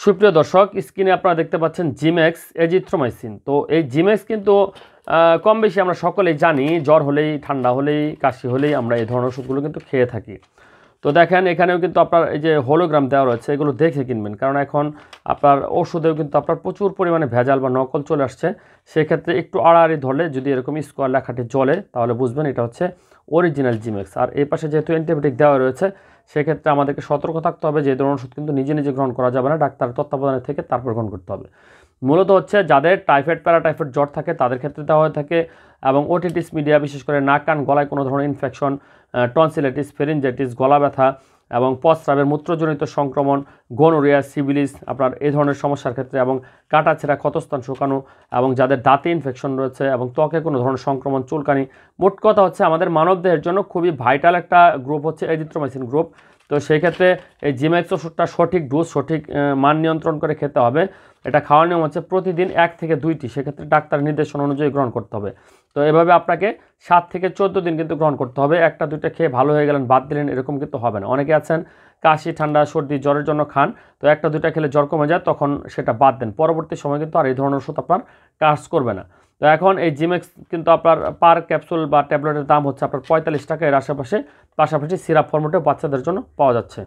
সুপ্রিয় দর্শক, স্ক্রিনে আপনারা দেখতে পাচ্ছেন জিমেক্স এজিথ্রোমাইসিন। তো এই জিমেক্স কিন্তু কম বেশি আমরা সকলেই জানি, জ্বর হলেই, ঠান্ডা হলেই, কাশি হলেই আমরা এই ধরনের ওষুধগুলো কিন্তু খেয়ে থাকি। তো দেখেন এখানেও কিন্তু আপনার এই যে হোলোগ্রাম দেওয়া রয়েছে, এগুলো দেখে কিনবেন, কারণ এখন আপনার ওষুধেও কিন্তু আপনার প্রচুর পরিমাণে ভেজাল বা নকল চলে আসছে। সেক্ষেত্রে একটু আড়াআড়ি ধরলে যদি এরকম স্কোয়ার লেখাটি জ্বলে, তাহলে বুঝবেন এটা হচ্ছে অরিজিনাল জিমেক্স। আর এই পাশে যেহেতু অ্যান্টিবায়োটিক দেওয়া রয়েছে, সেক্ষেত্রে আমাদেরকে সতর্ক থাকতে হবে যে এই ধরনের ওষুধ কিন্তু নিজে নিজে গ্রহণ করা যাবে না, ডাক্তারের তত্ত্বাবধানে থেকে তারপর গ্রহণ করতে হবে। মূলত হচ্ছে যাদের টাইফয়েড, প্যারাটাইফয়েড জ্বর থাকে তাদের ক্ষেত্রে দেওয়া হয়ে থাকে, এবং ওটিটিস মিডিয়া, বিশেষ করে নাক কান গলায় কোনো ধরনের ইনফেকশন, টনসিলাইটিস, ফেরিনজাইটিস, গলা ব্যথা এবং প্রস্রাবের মূত্রজনিত সংক্রমণ, গনোরিয়া, সিভিলিস, আপনার এই ধরনের সমস্যার ক্ষেত্রে, এবং কাটাছেঁড়া, ক্ষতস্থান শুকানো, এবং যাদের দাঁতে ইনফেকশন রয়েছে এবং ত্বকে কোনো ধরনের সংক্রমণ, চুলকানি, মোট কথা হচ্ছে আমাদের মানবদেহের জন্য খুবই ভাইটাল একটা গ্রুপ হচ্ছে এজিথ্রোমাইসিন গ্রুপ। তো সেই ক্ষেত্রে এই জিমেক্স ওষুধটা সঠিক ডোজ, সঠিক মান নিয়ন্ত্রণ করে খেতে হবে। এটা খাওয়ার নিয়ম হচ্ছে প্রতিদিন 1 থেকে 2টি, সেক্ষেত্রে ডাক্তার নির্দেশনা অনুযায়ী গ্রহণ করতে হবে। তো এভাবে আপনাকে 7 থেকে 14 দিন কিন্তু গ্রহণ করতে হবে। 1টা 2টা খেয়ে ভালো হয়ে গেলেন, বাদ দিলেন, এরকম কিন্তু হবে না। অনেকে আছেন কাশি, ঠান্ডা, সর্দি, জ্বরের জন্য খান, তো 1টা 2টা খেলে জ্বর কমে যায়, তখন সেটা বাদ দেন। পরবর্তী সময় কিন্তু আর এই ধরনের ওষুধ আপনার কাজ করবে না। তো এখন এই জিমেক্স কিন্তু আপনার পার ক্যাপসুল বা ট্যাবলেটের দাম হচ্ছে আপনার 45 টাকা, এর আশেপাশে। পাশাপাশি সিরাপ ফর্মেটেও বাচ্চাদের জন্য পাওয়া যাচ্ছে।